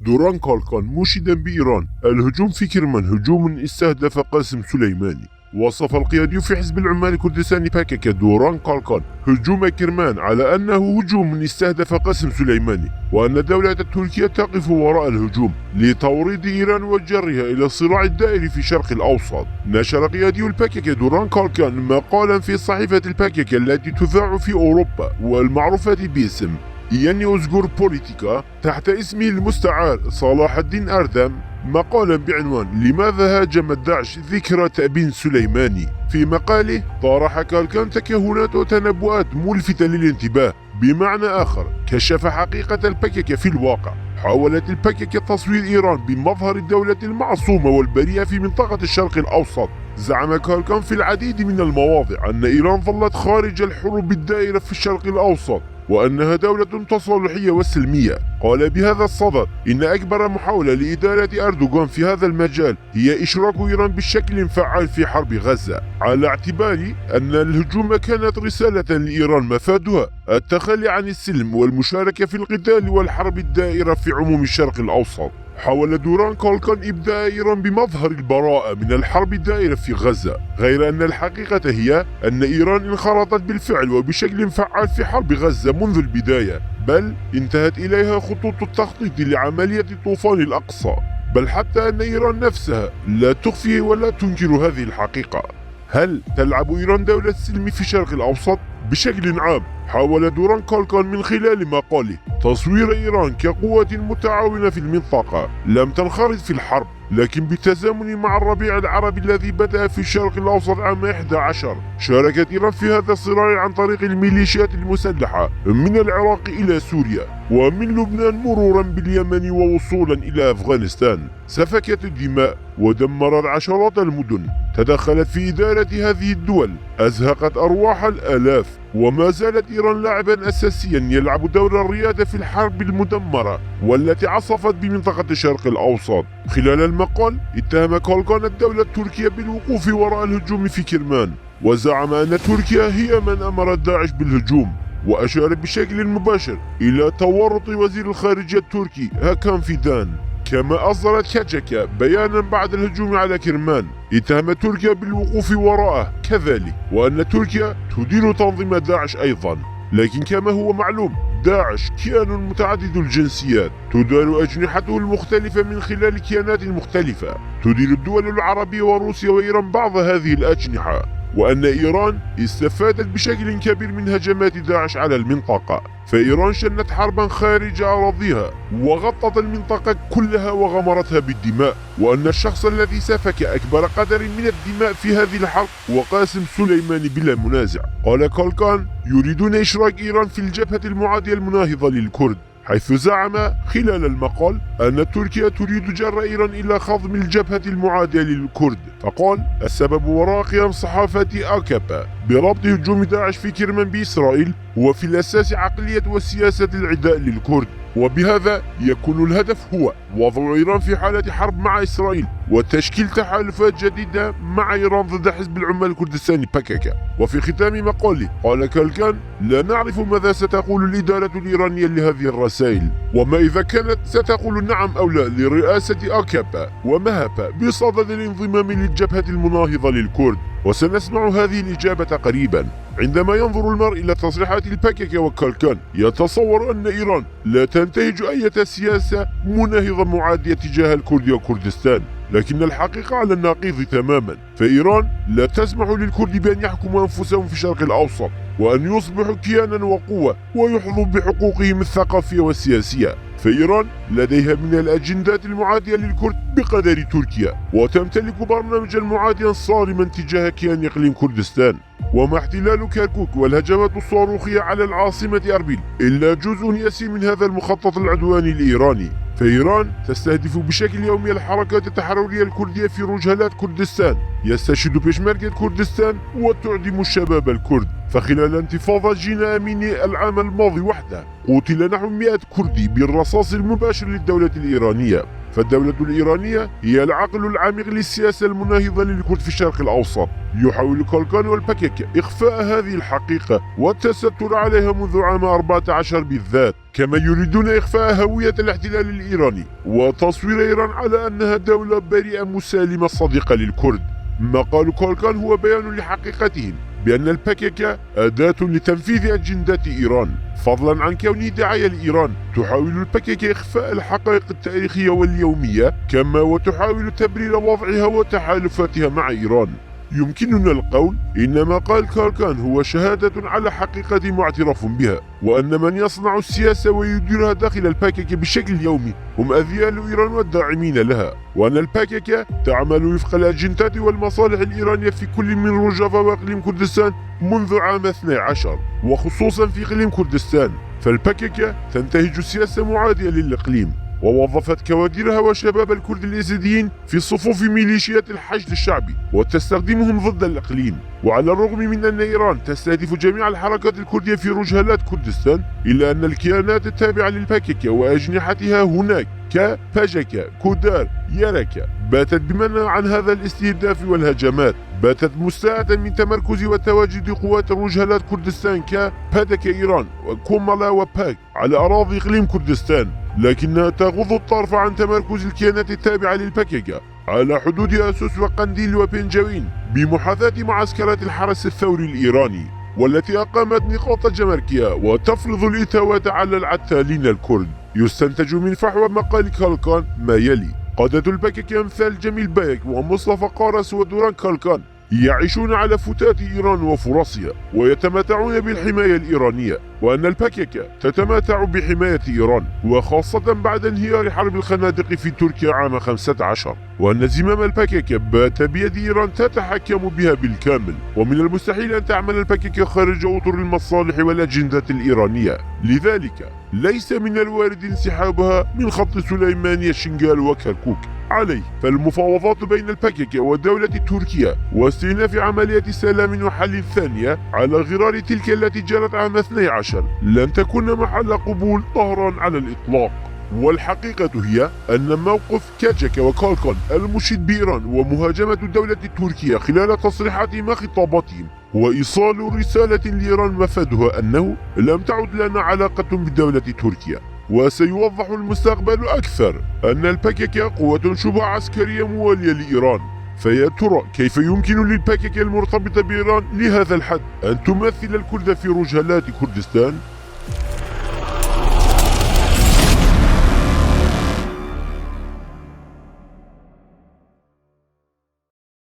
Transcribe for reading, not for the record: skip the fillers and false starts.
دوران كولكان مشيدا بإيران الهجوم في كرمان هجوم استهدف قاسم سليماني. وصف القيادي في حزب العمال الكردستاني باكك دوران كولكان هجوم كرمان على أنه هجوم استهدف قاسم سليماني، وأن دولة تركيا تقف وراء الهجوم لتوريد إيران وجرها إلى الصراع الدائري في الشرق الأوسط. نشر قيادي الباكك دوران كولكان مقالا في صحيفة الباكك التي تذاع في أوروبا والمعروفة باسم يعني أوزغور بوليتيكا تحت اسمه المستعار صلاح الدين أردم، مقالا بعنوان لماذا هاجمت داعش ذكرى تأبين سليماني. في مقاله طرح كولكان تكهنات وتنبؤات ملفتة للانتباه، بمعنى آخر كشف حقيقة الباكك في الواقع. حاولت الباكك تصوير إيران بمظهر الدولة المعصومة والبريئة في منطقة الشرق الأوسط. زعم كولكان في العديد من المواضع أن إيران ظلت خارج الحروب الدائرة في الشرق الأوسط، وأنها دولة تصالحية وسلمية. قال بهذا الصدد إن أكبر محاولة لإدارة أردوغان في هذا المجال هي إشراك إيران بشكل فعال في حرب غزة، على اعتبار أن الهجوم كانت رسالة لإيران مفادها التخلي عن السلم والمشاركة في القتال والحرب الدائرة في عموم الشرق الأوسط. حاول دوران كولكان إبداء إيران بمظهر البراءة من الحرب الدائرة في غزة، غير أن الحقيقة هي أن إيران انخرطت بالفعل وبشكل فعال في حرب غزة منذ البداية، بل انتهت إليها خطوط التخطيط لعملية طوفان الأقصى، بل حتى أن إيران نفسها لا تخفي ولا تنكر هذه الحقيقة. هل تلعب إيران دولة السلم في الشرق الأوسط؟ بشكل عام حاول دوران كولكان من خلال مقاله تصوير إيران كقوة متعاونة في المنطقة لم تنخرط في الحرب، لكن بالتزامن مع الربيع العربي الذي بدأ في الشرق الأوسط عام 11. شاركت إيران في هذا الصراع عن طريق الميليشيات المسلحة من العراق إلى سوريا، ومن لبنان مرورا باليمن ووصولا إلى أفغانستان. سفكت الدماء ودمرت عشرات المدن، تدخلت في إدارة هذه الدول، أزهقت أرواح الآلاف، وما زالت إيران لاعبا أساسيا يلعب دور الريادة في الحرب المدمرة والتي عصفت بمنطقة الشرق الأوسط. خلال المقال اتهم كولكان الدولة التركية بالوقوف وراء الهجوم في كرمان، وزعم أن تركيا هي من أمرت داعش بالهجوم، وأشار بشكل مباشر إلى تورط وزير الخارجية التركي هاكان فيدان. كما أصدرت كاتشكا بيانا بعد الهجوم على كرمان اتهم تركيا بالوقوف وراءه كذلك، وأن تركيا تدير تنظيم داعش أيضا. لكن كما هو معلوم داعش كيان متعدد الجنسيات تدار أجنحته المختلفة من خلال كيانات مختلفة، تدير الدول العربية وروسيا وإيران بعض هذه الأجنحة، وأن إيران استفادت بشكل كبير من هجمات داعش على المنطقة. فإيران شنت حربا خارج أراضيها وغطت المنطقة كلها وغمرتها بالدماء، وأن الشخص الذي سفك أكبر قدر من الدماء في هذه الحرب هو قاسم سليماني بلا منازع. قال كولكان يريدون إشراك إيران في الجبهة المعادية المناهضة للكرد، حيث زعم خلال المقال أن تركيا تريد جر إيران إلى خضم الجبهة المعادية للكرد. فقال السبب وراء قيام صحافة أكابا بربط هجوم داعش في كرمان بإسرائيل هو في الأساس عقلية وسياسة العداء للكرد، وبهذا يكون الهدف هو وضع إيران في حالة حرب مع إسرائيل وتشكيل تحالفات جديدة مع إيران ضد حزب العمال الكردستاني باكك. وفي ختام مقاله قال كولكان لا نعرف ماذا ستقول الإدارة الإيرانية لهذه الرسائل، وما إذا كانت ستقول نعم أو لا لرئاسة أكابا ومهبا بصدد الانضمام للجبهة المناهضة للكرد. وسنسمع هذه الإجابة قريبا. عندما ينظر المرء إلى تصريحات الباكك وكولكان يتصور أن إيران لا تنتهج أي سياسة مناهضة معادية تجاه الكرد وكردستان، لكن الحقيقة على النقيض تماما. فإيران لا تسمح للكرد بأن يحكموا أنفسهم في الشرق الأوسط وأن يصبحوا كيانا وقوة ويحظوا بحقوقهم الثقافية والسياسية. فإيران لديها من الأجندات المعادية للكرد بقدر تركيا، وتمتلك برنامجا معاديا صارما تجاه كيان إقليم كردستان. ومع احتلال كركوك والهجمات الصاروخية على العاصمة أربيل إلا جزء يسير من هذا المخطط العدواني الإيراني. فإيران تستهدف بشكل يومي الحركات التحررية الكردية في رجالات كردستان، يستشهد بشمركة كردستان وتعدم الشباب الكرد. فخلال انتفاضة جينا أميني العام الماضي وحده قتل نحو 100 كردي بالرصاص المباشر للدولة الإيرانية. فالدولة الإيرانية هي العقل العميق للسياسة المناهضة للكرد في الشرق الأوسط. يحاول كولكان والباكك إخفاء هذه الحقيقة والتستر عليها منذ عام 14 بالذات. كما يريدون إخفاء هوية الاحتلال الإيراني وتصوير إيران على أنها دولة بريئة مسالمة صديقة للكرد. ما قاله كولكان هو بيان لحقيقتهم بأن الباكيكا أداة لتنفيذ أجندات إيران، فضلا عن كونه دعاية لإيران. تحاول الباكيكا إخفاء الحقائق التاريخية واليومية، كما وتحاول تبرير وضعها وتحالفاتها مع إيران. يمكننا القول إن ما قال كولكان هو شهادة على حقيقة معترف بها، وأن من يصنع السياسة ويديرها داخل الباكيكا بشكل يومي هم أذيال إيران والداعمين لها، وأن الباكيكا تعمل وفق الأجندات والمصالح الإيرانية في كل من روجافا وإقليم كردستان منذ عام 12، وخصوصا في إقليم كردستان. فالباكيكا تنتهج سياسة معادية للإقليم، ووظفت كوادرها وشباب الكرد اليزيديين في صفوف ميليشيات الحشد الشعبي وتستخدمهم ضد الإقليم. وعلى الرغم من أن إيران تستهدف جميع الحركات الكردية في رجهلات كردستان، إلا أن الكيانات التابعة للباكيكا وأجنحتها هناك كباجكا، كودار، يركا باتت بمنع عن هذا الاستهداف والهجمات. باتت مستاءة من تمركز وتواجد قوات رجهلات كردستان كبادكا إيران وكومالا وباك على أراضي إقليم كردستان، لكنها تغض الطرف عن تمركز الكيانات التابعة للباكيكا على حدود أسوس وقنديل وبنجاوين بمحاذاة معسكرات الحرس الثوري الإيراني، والتي أقامت نقاط جمركية وتفرض الإتاوات على العتالين الكرد. يستنتج من فحوى مقال كولكان ما يلي: قادة الباكيكا أمثال جميل بايك ومصطفى قارس ودوران كولكان يعيشون على فتات إيران وفرصها ويتمتعون بالحماية الإيرانية، وأن الباكيكا تتمتع بحماية إيران، وخاصة بعد انهيار حرب الخنادق في تركيا عام 15، وأن زمام الباكيكا بات بيد إيران تتحكم بها بالكامل، ومن المستحيل أن تعمل الباكيكا خارج أطر المصالح والأجندات الإيرانية. لذلك ليس من الوارد انسحابها من خط سليمانية، شنغال وكركوك. عليه فالمفاوضات بين الباكيكا ودولة تركيا واستئناف عملية سلام وحل ثانية على غرار تلك التي جرت عام 12 لن تكون محل قبول طهران على الإطلاق. والحقيقة هي أن موقف كاجكا وكولكان المشيد بإيران ومهاجمة دولة تركيا خلال تصريحاتهم وخطاباتهم هو إيصال رسالة لإيران مفادها أنه لم تعد لنا علاقة بدولة تركيا. وسيوضح المستقبل أكثر أن الباكيكا قوة شبه عسكرية موالية لإيران. فيا ترى كيف يمكن للباكيكا المرتبطة بإيران لهذا الحد أن تمثل الكرد في رجهلات كردستان؟